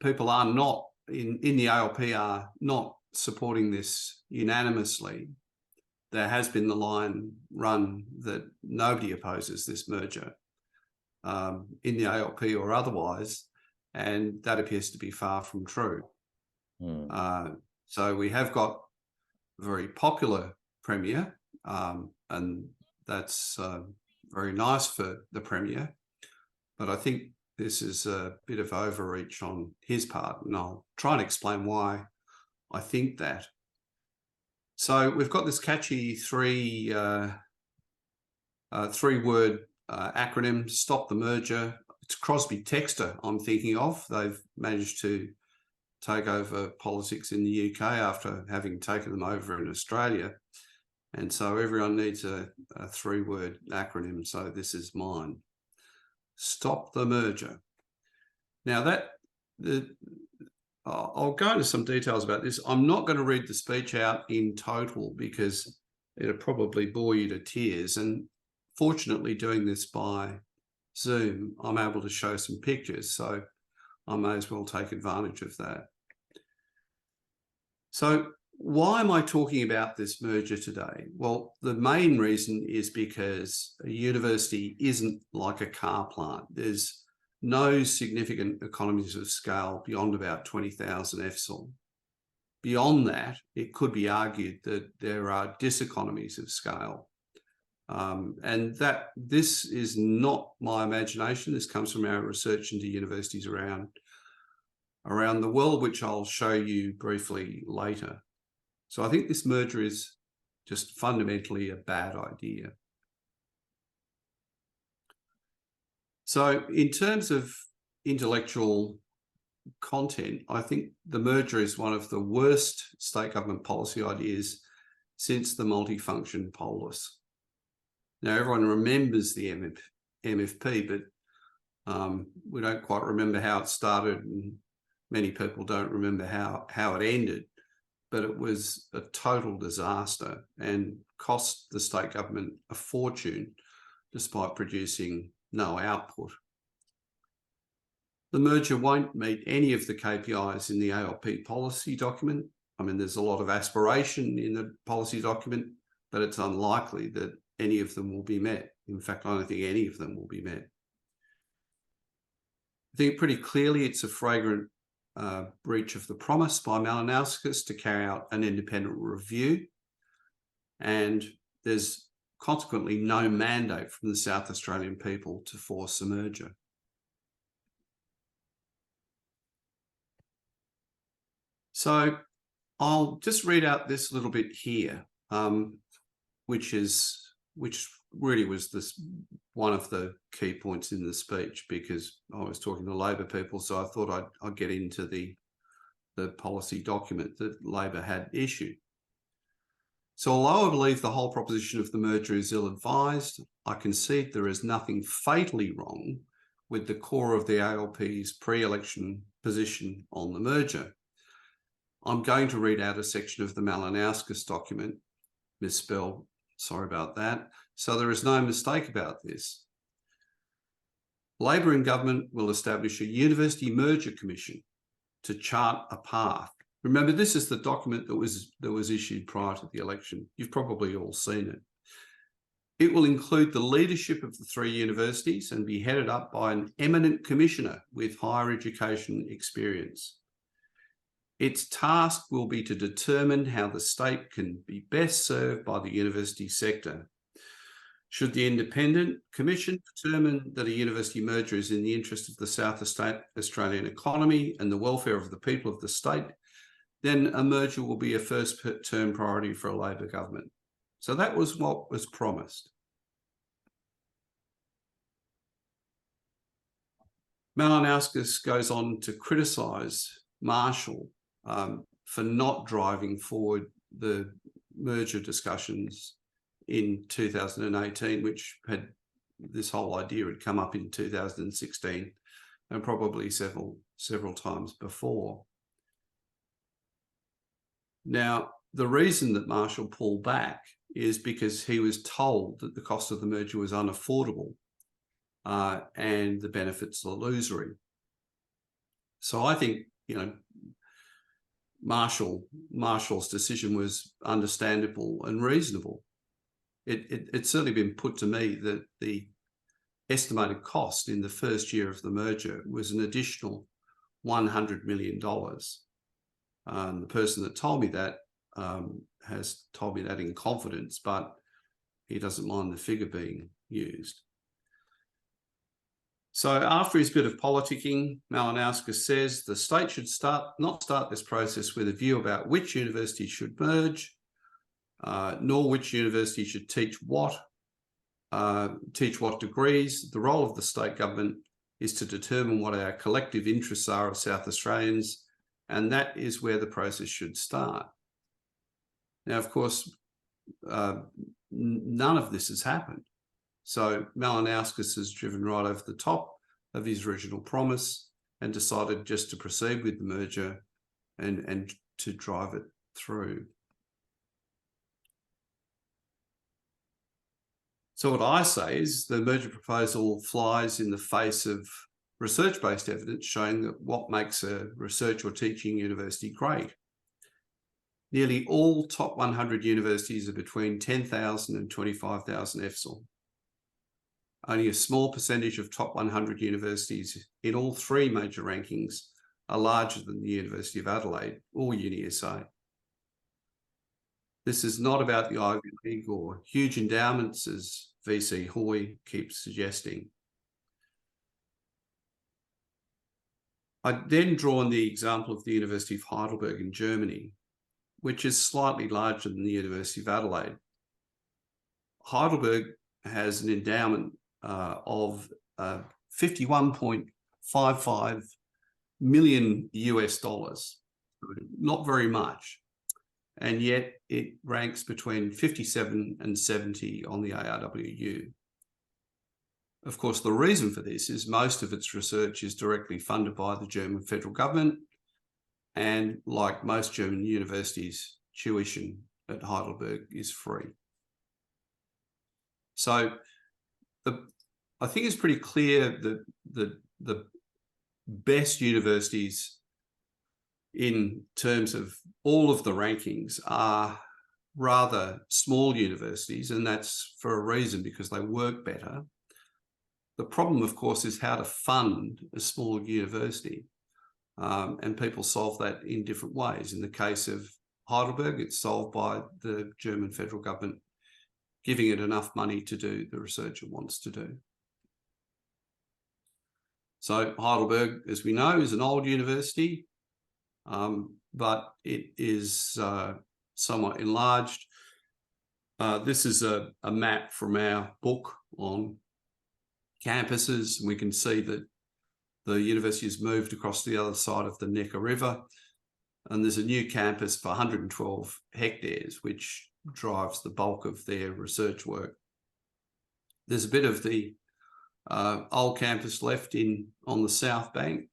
people are not, in the ALP, are not supporting this unanimously. There has been the line run that nobody opposes this merger in the ALP or otherwise, and that appears to be far from true. So we have got a very popular Premier, and that's very nice for the Premier, but I think this is a bit of overreach on his part, and I'll try and explain why I think that. So we've got this catchy three-word acronym, Stop the Merger. It's Crosby Textor I'm thinking of. They've managed to take over politics in the UK after having taken them over in Australia. And so everyone needs a three-word acronym. So this is mine. Stop the Merger. Now I'll go into some details about this. I'm not going to read the speech out in total because it'll probably bore you to tears. And fortunately, doing this by Zoom, I'm able to show some pictures. So I may as well take advantage of that. So why am I talking about this merger today? Well, the main reason is because a university isn't like a car plant. There's no significant economies of scale beyond about 20,000 FSOL. Beyond that, it could be argued that there are diseconomies of scale. And that this is not my imagination. This comes from our research into universities around the world, which I'll show you briefly later. So I think this merger is just fundamentally a bad idea. So in terms of intellectual content, I think the merger is one of the worst state government policy ideas since the multifunction polis. Now, everyone remembers the MFP, but we don't quite remember how it started, and many people don't remember how it ended. But it was a total disaster and cost the state government a fortune despite producing no output. The merger won't meet any of the KPIs in the ALP policy document. I mean, there's a lot of aspiration in the policy document, but it's unlikely that any of them will be met. In fact, I don't think any of them will be met. I think pretty clearly it's a flagrant breach of the promise by Malinowskis to carry out an independent review, and there's consequently no mandate from the South Australian people to force a merger. So I'll just read out this little bit here, which really was one of the key points in the speech, because I was talking to Labor people, so I thought I'd get into the policy document that Labor had issued. So although I believe the whole proposition of the merger is ill-advised, I concede there is nothing fatally wrong with the core of the ALP's pre-election position on the merger. I'm going to read out a section of the Malinowskis document, misspelled, sorry about that, so there is no mistake about this. Labor in government will establish a university merger commission to chart a path. Remember, this is the document that was issued prior to the election. You've probably all seen it. It will include the leadership of the three universities and be headed up by an eminent commissioner with higher education experience. Its task will be to determine how the state can be best served by the university sector. Should the independent commission determine that a university merger is in the interest of the South Australian economy and the welfare of the people of the state, then a merger will be a first-term priority for a Labor government. So that was what was promised. Malinowskis goes on to criticise Marshall for not driving forward the merger discussions in 2018, which had this whole idea had come up in 2016 and probably several times before. Now, the reason that Marshall pulled back is because he was told that the cost of the merger was unaffordable and the benefits illusory. So I think, Marshall's decision was understandable and reasonable. It's certainly been put to me that the estimated cost in the first year of the merger was an additional $100 million. The person that told me that has told me that in confidence, but he doesn't mind the figure being used. So after his bit of politicking, Malinauskas says the state should not start this process with a view about which university should merge, nor which university should teach what degrees. The role of the state government is to determine what our collective interests are as South Australians, and that is where the process should start. Now, of course, none of this has happened. So Malinauskas has driven right over the top of his original promise and decided just to proceed with the merger and to drive it through. So what I say is the merger proposal flies in the face of research-based evidence showing that what makes a research or teaching university great. Nearly all top 100 universities are between 10,000 and 25,000 EFSL. Only a small percentage of top 100 universities in all three major rankings are larger than the University of Adelaide or UniSA. This is not about the Ivy League or huge endowments, as VC Hoy keeps suggesting. I then draw on the example of the University of Heidelberg in Germany, which is slightly larger than the University of Adelaide. Heidelberg has an endowment of 51.55 million US dollars, not very much, and yet it ranks between 57 and 70 on the ARWU. Of course, the reason for this is most of its research is directly funded by the German federal government, and like most German universities, tuition at Heidelberg is free. So I think it's pretty clear that the best universities in terms of all of the rankings are rather small universities, and that's for a reason, because they work better. The problem, of course, is how to fund a small university, and people solve that in different ways. In the case of Heidelberg, it's solved by the German federal government giving it enough money to do the research it wants to do. So Heidelberg, as we know, is an old university, but it is somewhat enlarged. This is a map from our book on campuses, and we can see that the university has moved across the other side of the Neckar River, and there's a new campus for 112 hectares, which drives the bulk of their research work. There's a bit of the old campus left on the south bank,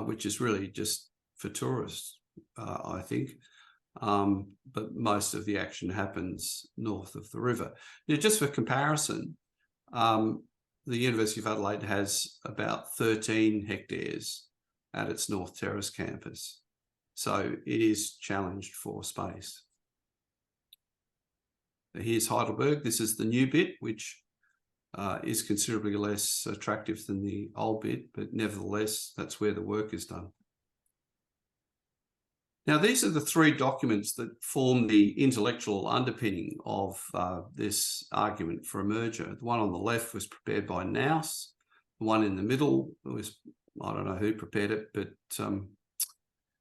which is really just for tourists, I think. But most of the action happens north of the river. Now, just for comparison, the University of Adelaide has about 13 hectares at its North Terrace campus. So it is challenged for space. Here's Heidelberg. This is the new bit, which is considerably less attractive than the old bit, but nevertheless, that's where the work is done. Now, these are the three documents that form the intellectual underpinning of this argument for a merger. The one on the left was prepared by Naus. The one in the middle was, I don't know who prepared it, but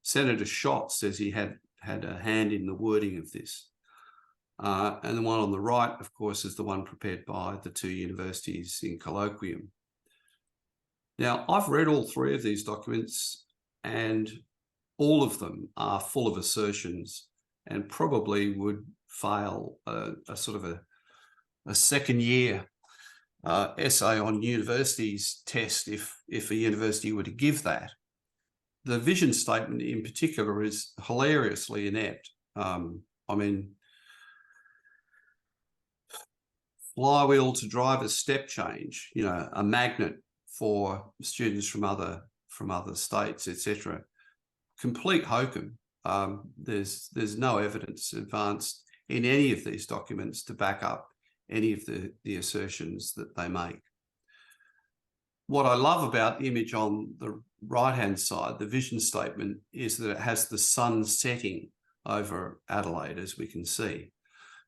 Senator Schott says he had a hand in the wording of this. And the one on the right, of course, is the one prepared by the two universities in colloquium. Now, I've read all three of these documents, and all of them are full of assertions and probably would fail a sort of a second year essay on universities test if a university were to give that. The vision statement in particular is hilariously inept. I mean, flywheel to drive a step change, a magnet for students from other from other states, etc. Complete hokum. There's no evidence advanced in any of these documents to back up any of the assertions that they make. What I love about the image on the right-hand side, the vision statement, is that it has the sun setting over Adelaide, as we can see,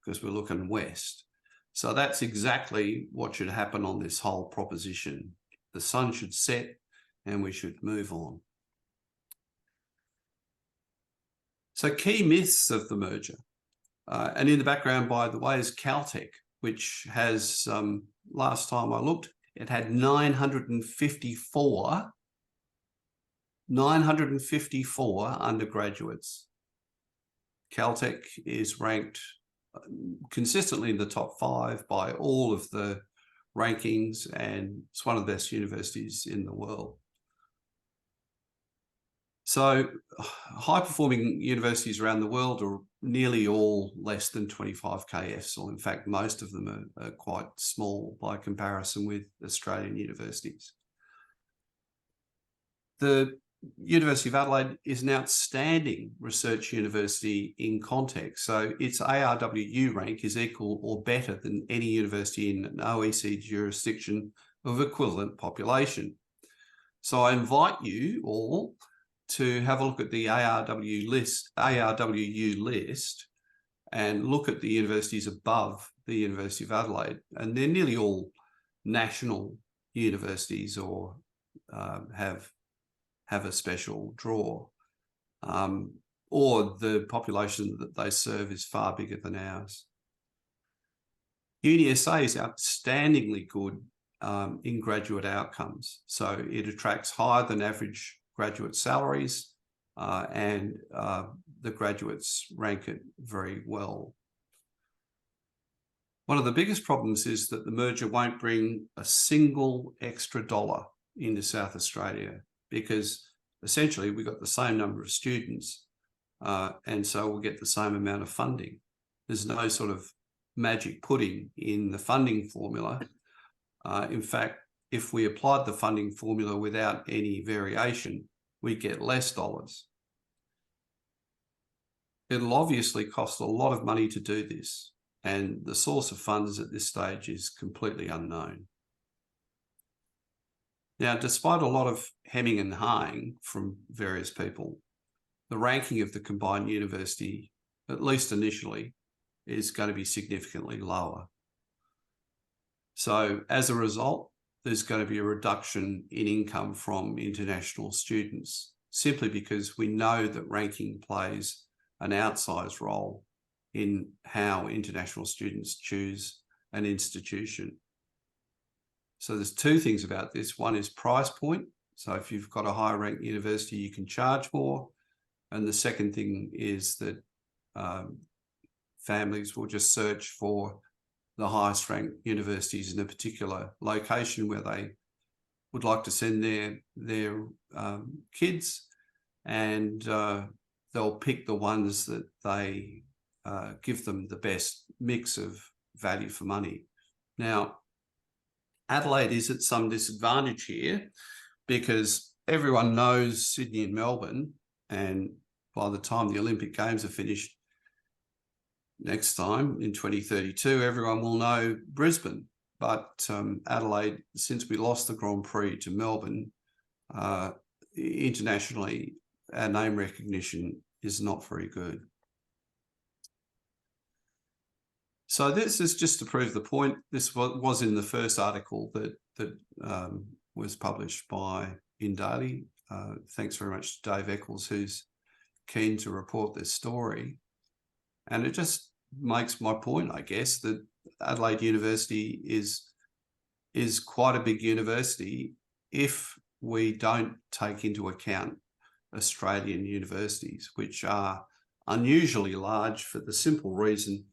because we're looking west. So that's exactly what should happen on this whole proposition. The sun should set and we should move on. So key myths of the merger. And in the background, by the way, is Caltech, which has, last time I looked, it had 954 undergraduates. Caltech is ranked consistently in the top 5 by all of the rankings, and it's one of the best universities in the world. So high-performing universities around the world are nearly all less than 25 KFs, or in fact, most of them are quite small by comparison with Australian universities. The University of Adelaide is an outstanding research university in context. So its ARWU rank is equal or better than any university in an OECD jurisdiction of equivalent population. So I invite you all to have a look at the ARWU list and look at the universities above the University of Adelaide. And they're nearly all national universities or have a special draw, or the population that they serve is far bigger than ours. UniSA is outstandingly good in graduate outcomes. So it attracts higher than average graduate salaries, and the graduates rank it very well. One of the biggest problems is that the merger won't bring a single extra dollar into South Australia, because essentially we've got the same number of students, and so we'll get the same amount of funding. There's no sort of magic pudding in the funding formula. In fact, if we applied the funding formula without any variation, we get less dollars. It'll obviously cost a lot of money to do this, and the source of funds at this stage is completely unknown. Now, despite a lot of hemming and hawing from various people, the ranking of the combined university, at least initially, is going to be significantly lower. So as a result, there's going to be a reduction in income from international students, simply because we know that ranking plays an outsized role in how international students choose an institution. So there's two things about this. One is price point. So if you've got a higher ranked university, you can charge more. And the second thing is that families will just search for the highest ranked universities in a particular location where they would like to send their kids, and they'll pick the ones that they give them the best mix of value for money. Now, Adelaide is at some disadvantage here because everyone knows Sydney and Melbourne, and by the time the Olympic Games are finished next time in 2032, everyone will know Brisbane. But Adelaide, since we lost the Grand Prix to Melbourne, internationally, our name recognition is not very good. So this is just to prove the point. This was in the first article that was published by InDaily. Thanks very much to Dave Eccles, who's keen to report this story. And it just makes my point, I guess, that Adelaide University is quite a big university if we don't take into account Australian universities, which are unusually large for the simple reason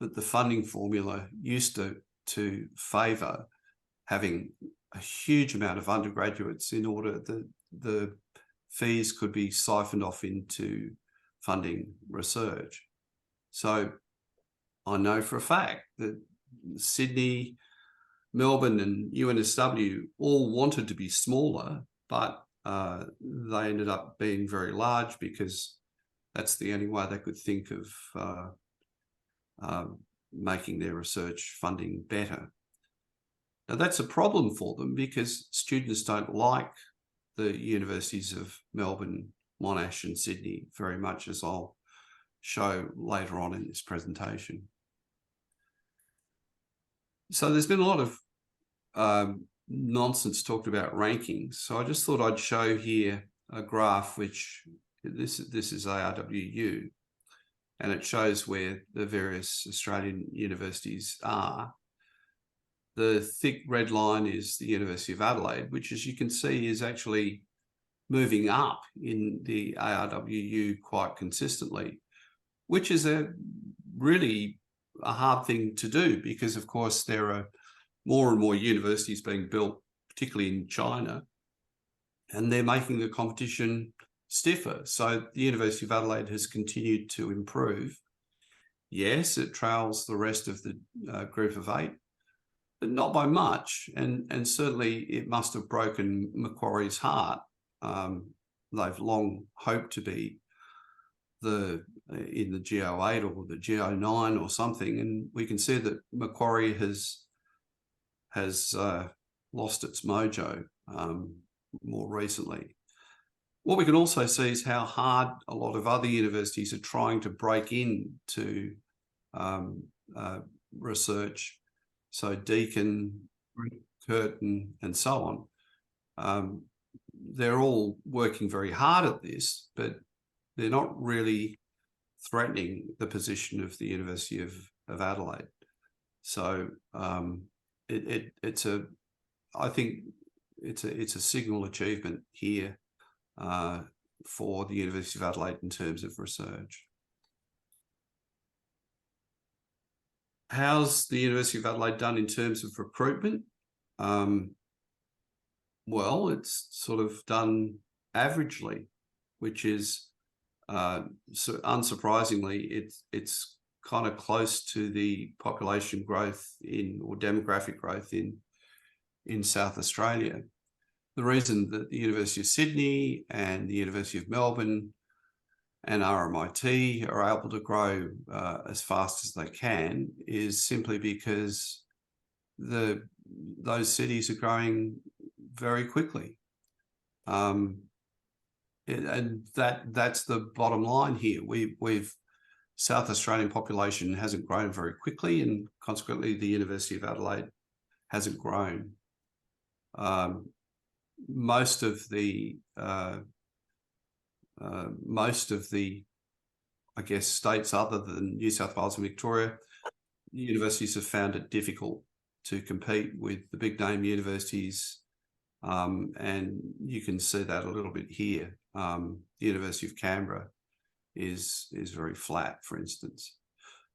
that the funding formula used to favour having a huge amount of undergraduates in order that the fees could be siphoned off into funding research. So I know for a fact that Sydney, Melbourne and UNSW all wanted to be smaller, but they ended up being very large because that's the only way they could think of making their research funding better. Now, that's a problem for them because students don't like the universities of Melbourne, Monash and Sydney very much, as I'll show later on in this presentation. So there's been a lot of nonsense talked about rankings. So I just thought I'd show here a graph, which this is ARWU, and it shows where the various Australian universities are. The thick red line is the University of Adelaide, which, as you can see, is actually moving up in the ARWU quite consistently, which is really a hard thing to do because, of course, there are more and more universities being built, particularly in China, and they're making the competition stiffer. So the University of Adelaide has continued to improve. Yes, it trails the rest of the group of 8, but not by much. And certainly it must have broken Macquarie's heart. They've long hoped to be in the Geo8 or the Geo9 or something, and we can see that Macquarie has lost its mojo more recently. What we can also see is how hard a lot of other universities are trying to break into research. So Deakin, Curtin, and so on. They're all working very hard at this, but they're not really threatening the position of the University of Adelaide. So I think it's a signal achievement here for the University of Adelaide in terms of research. How's the University of Adelaide done in terms of recruitment? Well, it's sort of done averagely, which is so unsurprisingly, it's kind of close to the population growth or demographic growth in South Australia. The reason that the University of Sydney and the University of Melbourne and RMIT are able to grow as fast as they can is simply because those cities are growing very quickly. And that's the bottom line here. South Australian population hasn't grown very quickly, and consequently the University of Adelaide hasn't grown. Most of the I guess states other than New South Wales and Victoria, universities have found it difficult to compete with the big name universities, and you can see that a little bit here. The University of Canberra is very flat, for instance.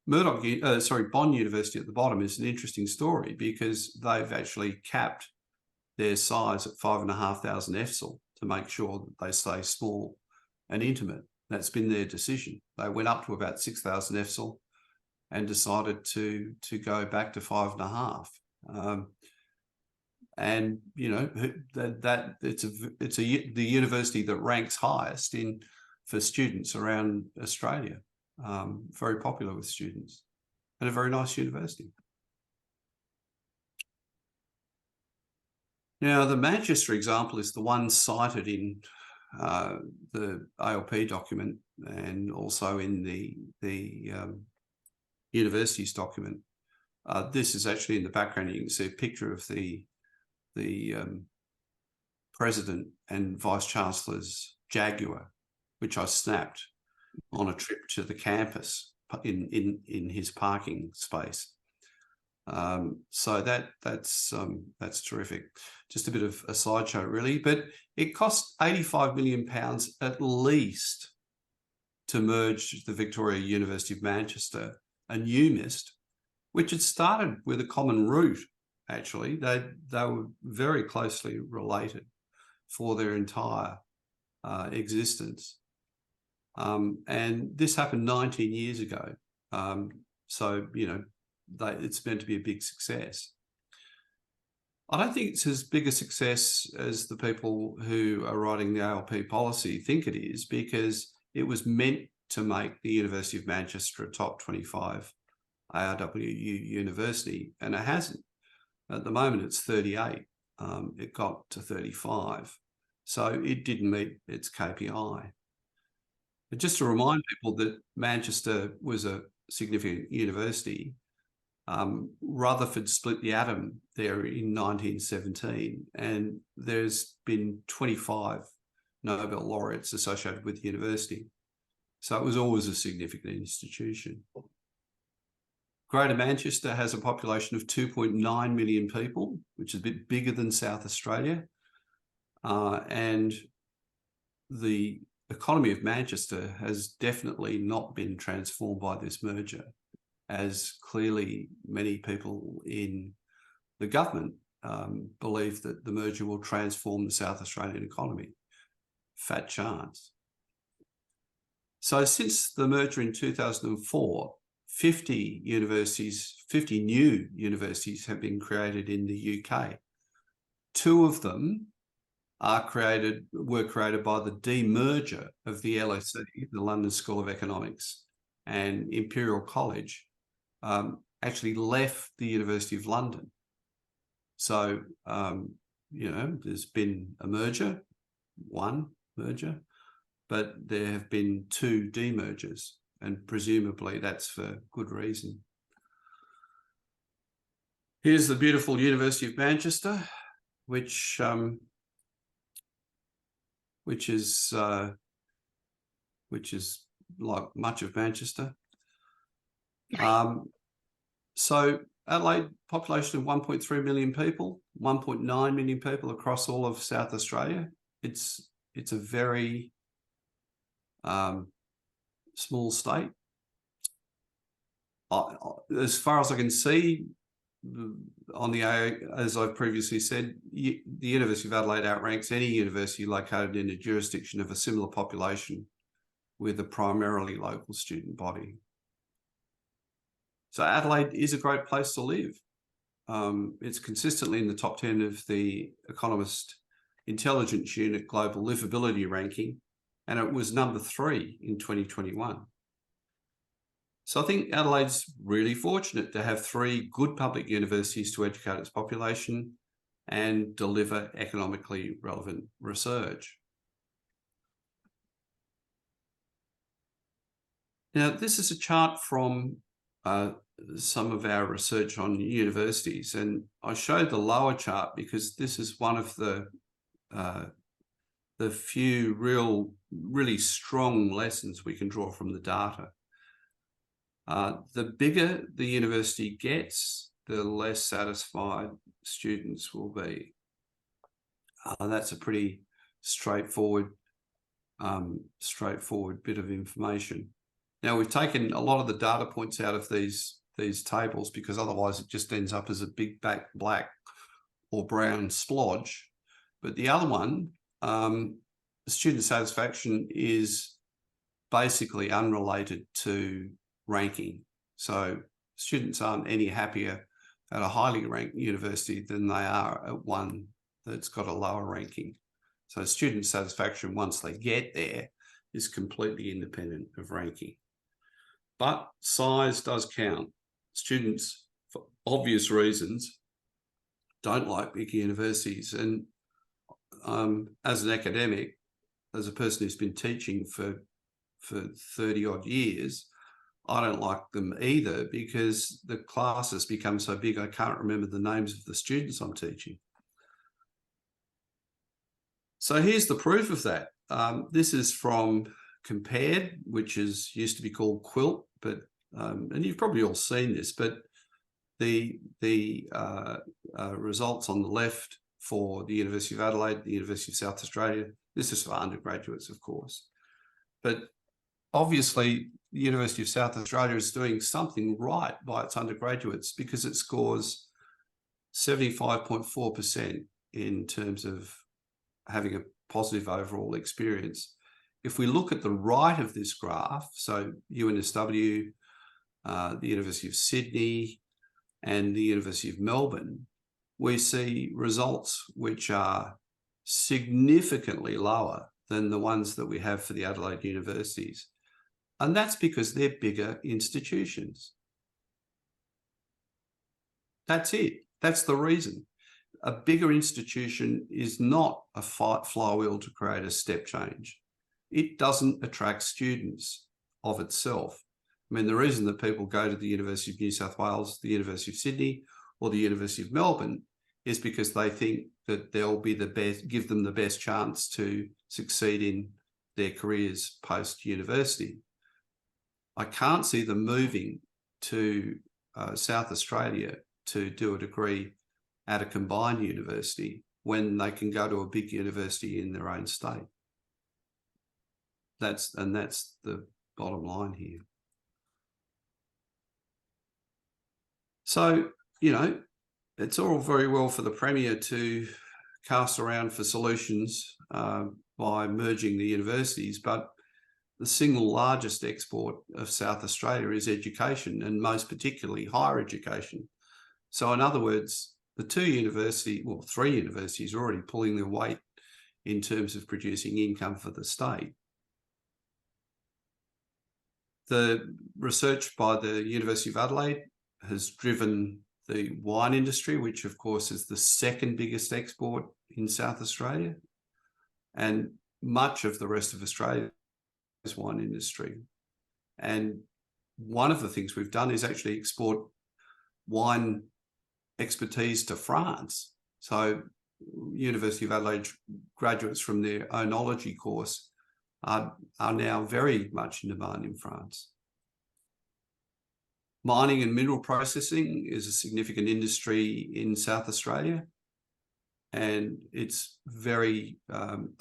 Bond University at the bottom is an interesting story because they've actually capped their size at 5,500 EFSL to make sure that they stay small and intimate. That's been their decision. They went up to about 6,000 EFSL and decided to go back to 5,500. And you know that it's the university that ranks highest for students around Australia. Very popular with students, and a very nice university. Now, the Manchester example is the one cited in the ALP document and also in the university's document. This is actually in the background. You can see a picture of the President and Vice Chancellor's Jaguar, which I snapped on a trip to the campus in his parking space. So that's terrific. Just a bit of a sideshow, really, but it cost £85 million at least to merge the Victoria University of Manchester and UMIST, which had started with a common root. Actually, they were very closely related for their entire existence, and this happened 19 years ago. So you know, it's meant to be a big success. I don't think it's as big a success as the people who are writing the ALP policy think it is, because it was meant to make the University of Manchester a top 25 ARWU university, and it hasn't. At the moment, it's 38. It got to 35. So it didn't meet its KPI. But just to remind people that Manchester was a significant university, Rutherford split the atom there in 1917, and there's been 25 Nobel laureates associated with the university. So it was always a significant institution. Greater Manchester has a population of 2.9 million people, which is a bit bigger than South Australia. And the economy of Manchester has definitely not been transformed by this merger, as clearly many people in the government believe that the merger will transform the South Australian economy. Fat chance. So since the merger in 2004, 50 new universities have been created in the UK. 2 of them were created by the demerger of the LSE, the London School of Economics, and Imperial College actually left the University of London. So, there's been a merger, one merger, but there have been 2 demergers, and presumably that's for good reason. Here's the beautiful University of Manchester, which is like much of Manchester. So Adelaide, population of 1.3 million people, 1.9 million people across all of South Australia. It's a very small state. As far as I can see, as I've previously said, the University of Adelaide outranks any university located in a jurisdiction of a similar population with a primarily local student body. So Adelaide is a great place to live. It's consistently in the top 10 of the Economist Intelligence Unit Global Livability Ranking, and it was number 3 in 2021. So I think Adelaide's really fortunate to have 3 good public universities to educate its population and deliver economically relevant research. Now, this is a chart from some of our research on universities, and I showed the lower chart because this is one of the few really strong lessons we can draw from the data. The bigger the university gets, the less satisfied students will be. That's a pretty straightforward bit of information. Now, we've taken a lot of the data points out of these tables because otherwise it just ends up as a big black or brown splodge. But the other one, student satisfaction, is basically unrelated to ranking. So students aren't any happier at a highly ranked university than they are at one that's got a lower ranking. So student satisfaction, once they get there, is completely independent of ranking. But size does count. Students, for obvious reasons, don't like big universities. And as an academic, as a person who's been teaching for 30 odd years, I don't like them either because the classes become so big I can't remember the names of the students I'm teaching. So here's the proof of that. This is from Compared, which used to be called Quilt, but and you've probably all seen this, but the results on the left for the University of Adelaide, the University of South Australia. This is for undergraduates, of course. But obviously, the University of South Australia is doing something right by its undergraduates because it scores 75.4% in terms of having a positive overall experience. If we look at the right of this graph, so UNSW, the University of Sydney, and the University of Melbourne, we see results which are significantly lower than the ones that we have for the Adelaide universities. And that's because they're bigger institutions. That's it. That's the reason. A bigger institution is not a flywheel to create a step change. It doesn't attract students of itself. I mean, the reason that people go to the University of New South Wales, the University of Sydney, or the University of Melbourne is because they think that they'll be the best, give them the best chance to succeed in their careers post-university. I can't see them moving to South Australia to do a degree at a combined university when they can go to a big university in their own state. That's the bottom line here. So, you know, it's all very well for the Premier to cast around for solutions by merging the universities, but the single largest export of South Australia is education, and most particularly higher education. So in other words, the three universities are already pulling their weight in terms of producing income for the state. The research by the University of Adelaide has driven the wine industry, which of course is the second biggest export in South Australia, and much of the rest of Australia's wine industry. And one of the things we've done is actually export wine expertise to France. So University of Adelaide graduates from their oenology course are now very much in demand in France. Mining and mineral processing is a significant industry in South Australia, and it's very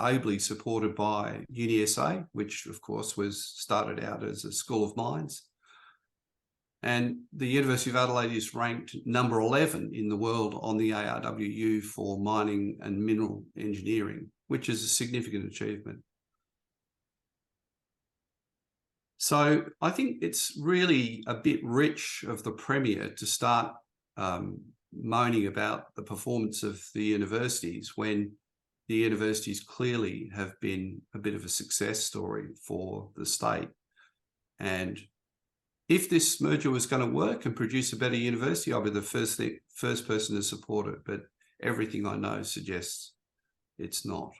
ably supported by UniSA, which of course was started out as a school of mines. And the University of Adelaide is ranked number 11 in the world on the ARWU for mining and mineral engineering, which is a significant achievement. So I think it's really a bit rich of the Premier to start moaning about the performance of the universities when the universities clearly have been a bit of a success story for the state. And if this merger was going to work and produce a better university, I'll be the first person to support it. But everything I know suggests it's not.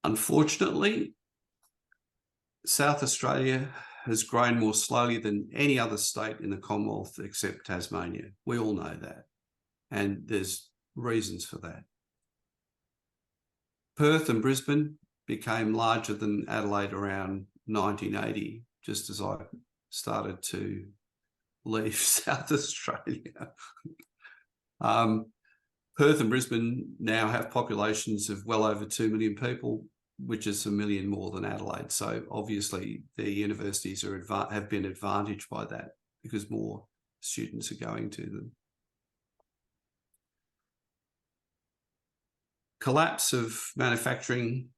Unfortunately, South Australia has grown more slowly than any other state in the Commonwealth except Tasmania. We all know that. And there's reasons for that. Perth and Brisbane became larger than Adelaide around 1980, just as I started to leave South Australia. Perth and Brisbane now have populations of well over 2 million people, which is 1 million more than Adelaide. So obviously the universities have been advantaged by that because more students are going to them. Collapse of manufacturing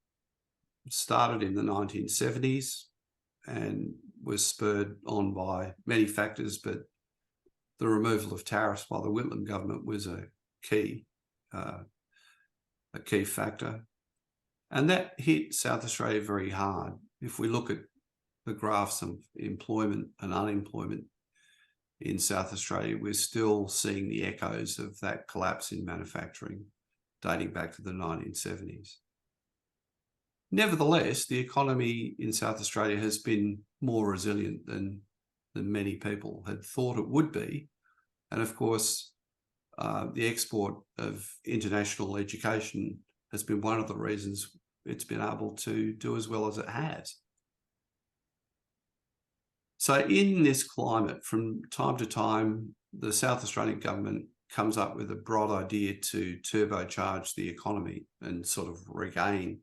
started in the 1970s and was spurred on by many factors, but the removal of tariffs by the Whitlam government was a key factor. And that hit South Australia very hard. If we look at the graphs of employment and unemployment in South Australia, we're still seeing the echoes of that collapse in manufacturing dating back to the 1970s. Nevertheless, the economy in South Australia has been more resilient than many people had thought it would be. And of course, the export of international education has been one of the reasons it's been able to do as well as it has. So in this climate, from time to time, the South Australian government comes up with a broad idea to turbocharge the economy and sort of regain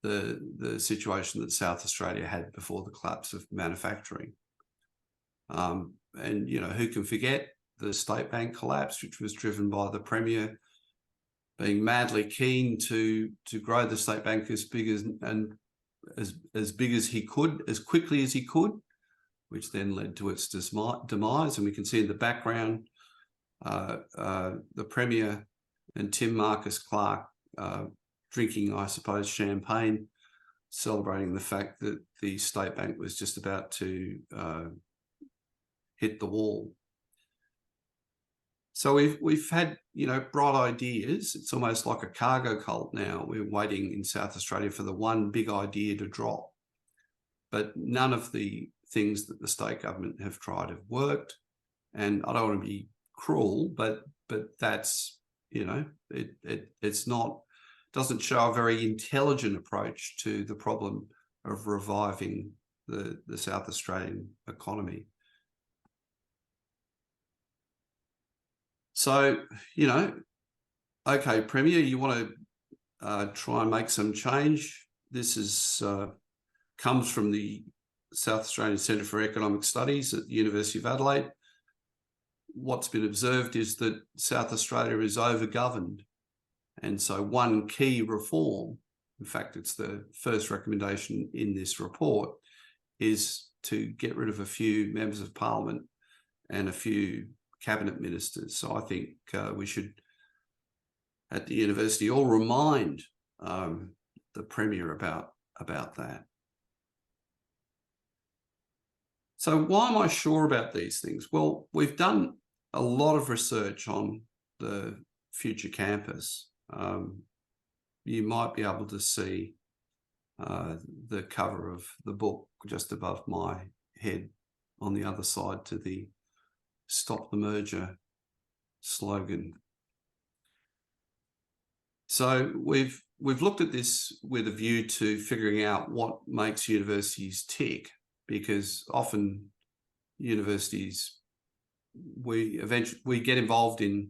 the situation that South Australia had before the collapse of manufacturing. And, you know, who can forget the state bank collapse, which was driven by the Premier being madly keen to grow the state bank as big as he could, as quickly as he could. which then led to its demise. And we can see in the background the Premier and Tim Marcus Clark drinking, I suppose, champagne, celebrating the fact that the State Bank was just about to hit the wall. So we've had, you know, bright ideas. It's almost like a cargo cult now. We're waiting in South Australia for the one big idea to drop. But none of the things that the state government have tried have worked. And I don't want to be cruel, but that's, you know, it's not, doesn't show a very intelligent approach to the problem of reviving the South Australian economy. So, you know, okay, Premier, you want to try and make some change. This is comes from the South Australian Centre for Economic Studies at the University of Adelaide. What's been observed is that South Australia is overgoverned. And so one key reform, in fact, it's the first recommendation in this report, is to get rid of a few members of parliament and a few cabinet ministers. So I think we should, at the university, all remind the Premier about that. So why am I sure about these things? Well, we've done a lot of research on the future campus. You might be able to see the cover of the book just above my head on the other side to the Stop the Merger slogan. So we've looked at this with a view to figuring out what makes universities tick, because often universities, we get involved in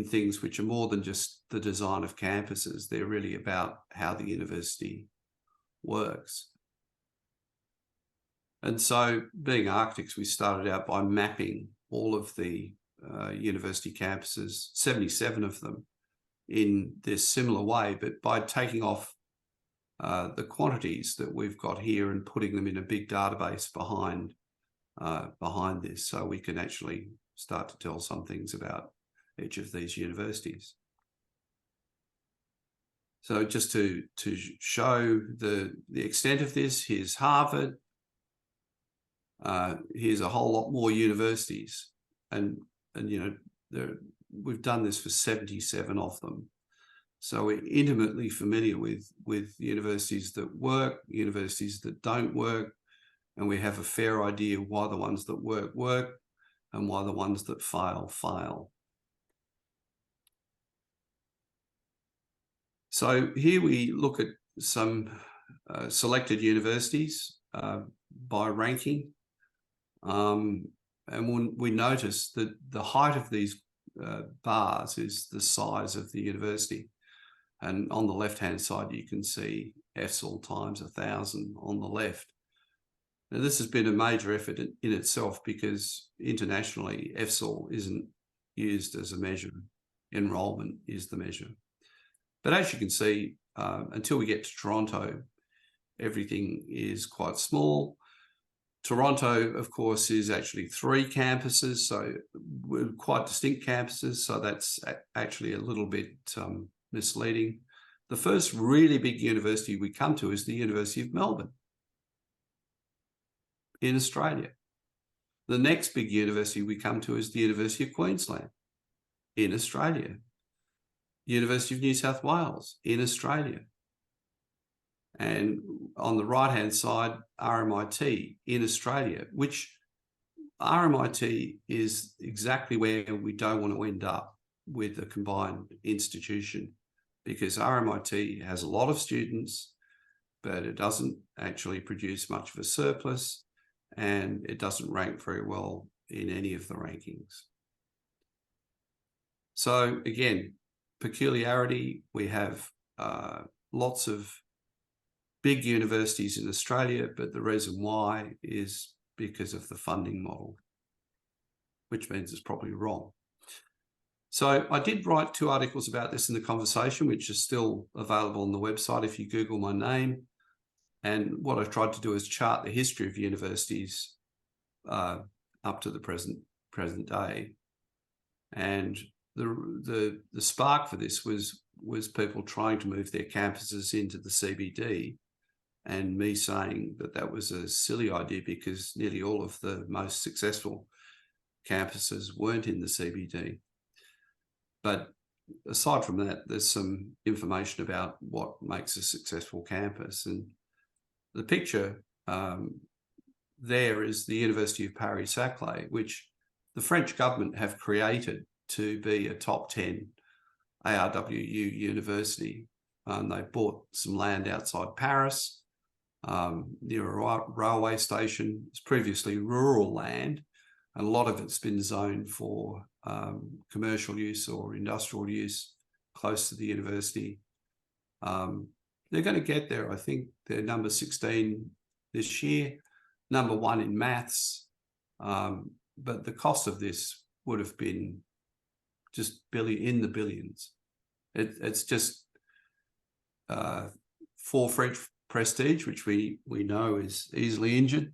things which are more than just the design of campuses. They're really about how the university works. And so, being architects, we started out by mapping all of the university campuses, 77 of them, in this similar way, but by taking off the quantities that we've got here and putting them in a big database behind this, so we can actually start to tell some things about each of these universities. So just to show the extent of this, here's Harvard. Here's a whole lot more universities, and you know, we've done this for 77 of them. So we're intimately familiar with universities that work, universities that don't work, and we have a fair idea why the ones that work, and why the ones that fail. So here we look at some selected universities by ranking, and when we notice that the height of these bars is the size of the university. And on the left-hand side, you can see EFSL times 1,000 on the left. Now, this has been a major effort in itself, because internationally, EFSL isn't used as a measure. Enrolment is the measure. But as you can see, until we get to Toronto, everything is quite small. Toronto, of course, is actually 3 campuses, so we're quite distinct campuses, so that's actually a little bit misleading. The first really big university we come to is the University of Melbourne in Australia. The next big university we come to is the University of Queensland in Australia. University of New South Wales in Australia. And on the right-hand side, RMIT in Australia, which RMIT is exactly where we don't want to end up with a combined institution, because RMIT has a lot of students, but it doesn't actually produce much of a surplus, and it doesn't rank very well in any of the rankings. So again, peculiarity, we have lots of big universities in Australia, but the reason why is because of the funding model, which means it's probably wrong. So I did write 2 articles about this in the conversation, which are still available on the website if you Google my name. And what I've tried to do is chart the history of universities up to the present day. And the spark for this was people trying to move their campuses into the CBD, and me saying that was a silly idea because nearly all of the most successful campuses weren't in the CBD. But aside from that, there's some information about what makes a successful campus. And the picture there is the University of Paris-Saclay, which the French government have created to be a top 10 ARWU university. They bought some land outside Paris, near a railway station. It's previously rural land, and a lot of it's been zoned for commercial use or industrial use close to the university. They're going to get there. I think they're number 16 this year, number 1 in maths. But the cost of this would have been just in the billions. It's just for French prestige, which we know is easily injured.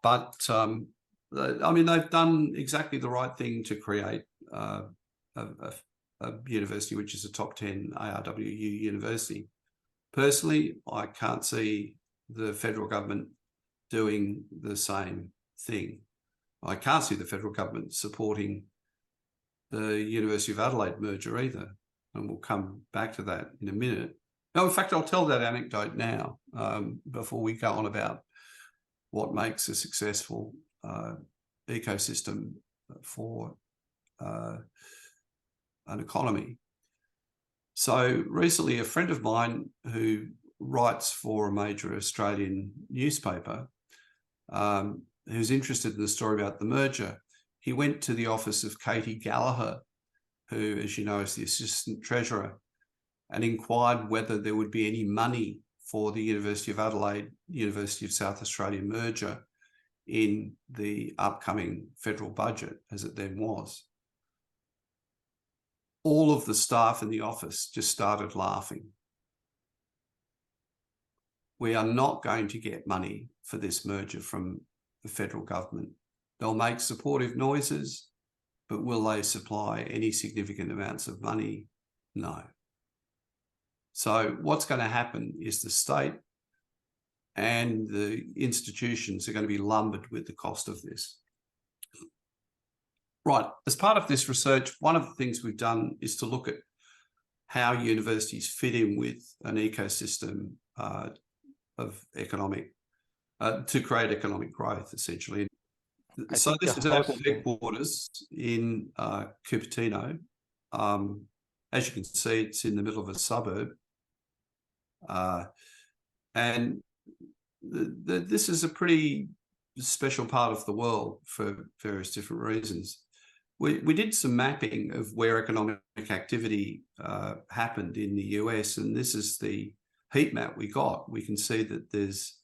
But I mean, they've done exactly the right thing to create a university which is a top 10 ARWU university. Personally, I can't see the federal government doing the same thing. I can't see the federal government supporting the University of Adelaide merger either, and we'll come back to that in a minute. No, in fact, I'll tell that anecdote now before we go on about what makes a successful ecosystem for an economy. So recently, a friend of mine who writes for a major Australian newspaper, who's interested in the story about the merger, he went to the office of Katie Gallagher, who, as you know, is the Assistant Treasurer, and inquired whether there would be any money for the University of Adelaide, University of South Australia merger in the upcoming federal budget, as it then was. All of the staff in the office just started laughing. We are not going to get money for this merger from the federal government. They'll make supportive noises, but will they supply any significant amounts of money? No. So what's going to happen is the state and the institutions are going to be lumbered with the cost of this. Right, as part of this research, one of the things we've done is to look at how universities fit in with an ecosystem of economic, to create economic growth, essentially. So this is our headquarters in Cupertino. As you can see, it's in the middle of a suburb. And this is a pretty special part of the world for various different reasons. We did some mapping of where economic activity happened in the US, and this is the heat map we got. We can see that there's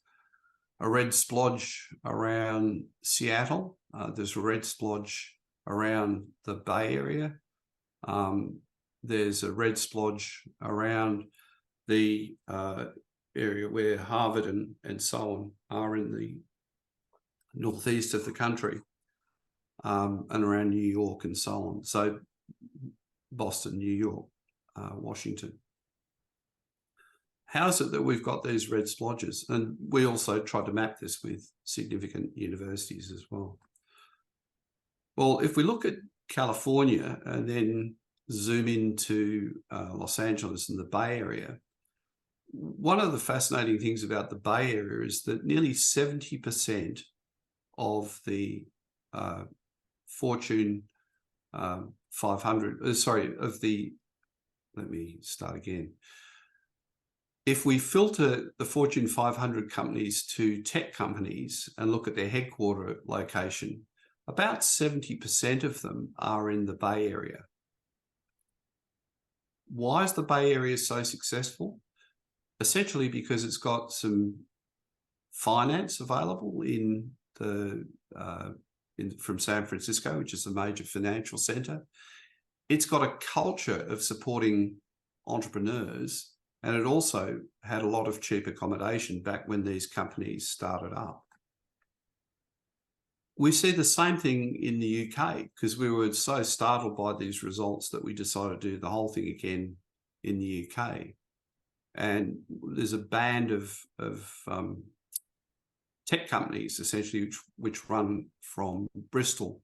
a red splodge around Seattle. There's a red splodge around the Bay Area. There's a red splodge around the area where Harvard and so on are in the northeast of the country, and around New York and so on. So Boston, New York, Washington. How is it that we've got these red splodges? And we also tried to map this with significant universities as well. Well, if we look at California and then zoom into Los Angeles and the Bay Area, one of the fascinating things about the Bay Area is that nearly 70% of the Fortune 500, let me start again. If we filter the Fortune 500 companies to tech companies and look at their headquarter location, about 70% of them are in the Bay Area. Why is the Bay Area so successful? Essentially because it's got some finance available in the from San Francisco, which is a major financial center. It's got a culture of supporting entrepreneurs, and it also had a lot of cheap accommodation back when these companies started up. we see the same thing in the UK, because we were so startled by these results that we decided to do the whole thing again in the UK. And there's a band of tech companies, essentially, which run from Bristol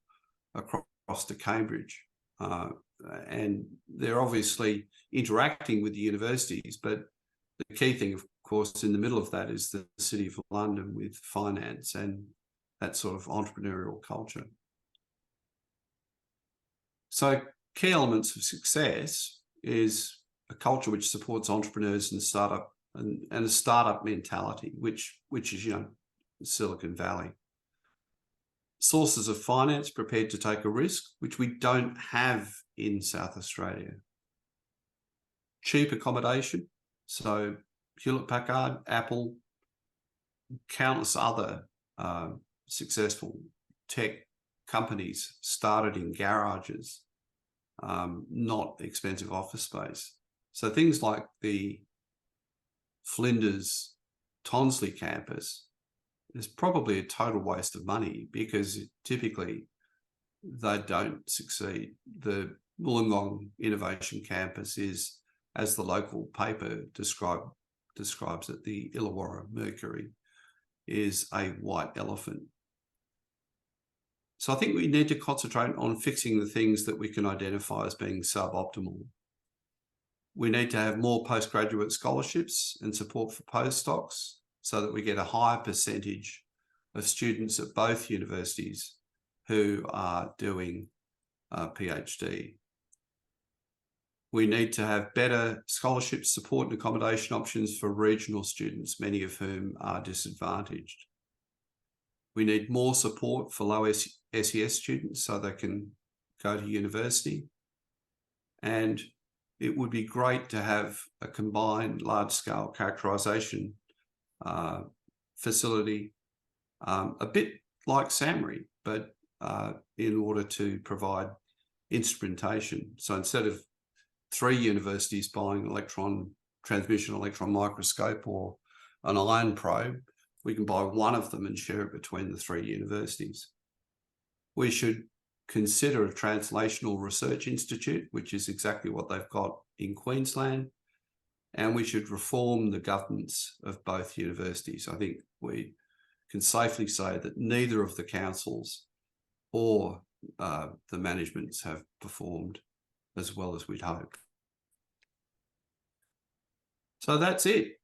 across to Cambridge. And they're obviously interacting with the universities, but the key thing, of course, in the middle of that is the City of London with finance and that sort of entrepreneurial culture. So key elements of success is a culture which supports entrepreneurs and startup and a startup mentality, which is, Silicon Valley. Sources of finance prepared to take a risk, which we don't have in South Australia. Cheap accommodation. So Hewlett-Packard, Apple, countless other successful tech companies started in garages, not expensive office space. So things like the Flinders Tonsley campus is probably a total waste of money, because typically they don't succeed. The Wollongong Innovation Campus is, as the local paper describes it, the Illawarra Mercury, is a white elephant. So I think we need to concentrate on fixing the things that we can identify as being suboptimal. We need to have more postgraduate scholarships and support for postdocs, so that we get a higher percentage of students at both universities who are doing a PhD. We need to have better scholarship support and accommodation options for regional students, many of whom are disadvantaged. We need more support for low SES students so they can go to university. And it would be great to have a combined large-scale characterisation facility, a bit like SAMRI, but in order to provide instrumentation. So instead of 3 universities buying electron transmission electron microscope or an ion probe, we can buy one of them and share it between the 3 universities. We should consider a translational research institute, which is exactly what they've got in Queensland. And we should reform the governance of both universities. I think we can safely say that neither of the councils or the managements have performed as well as we'd hoped. So that's it.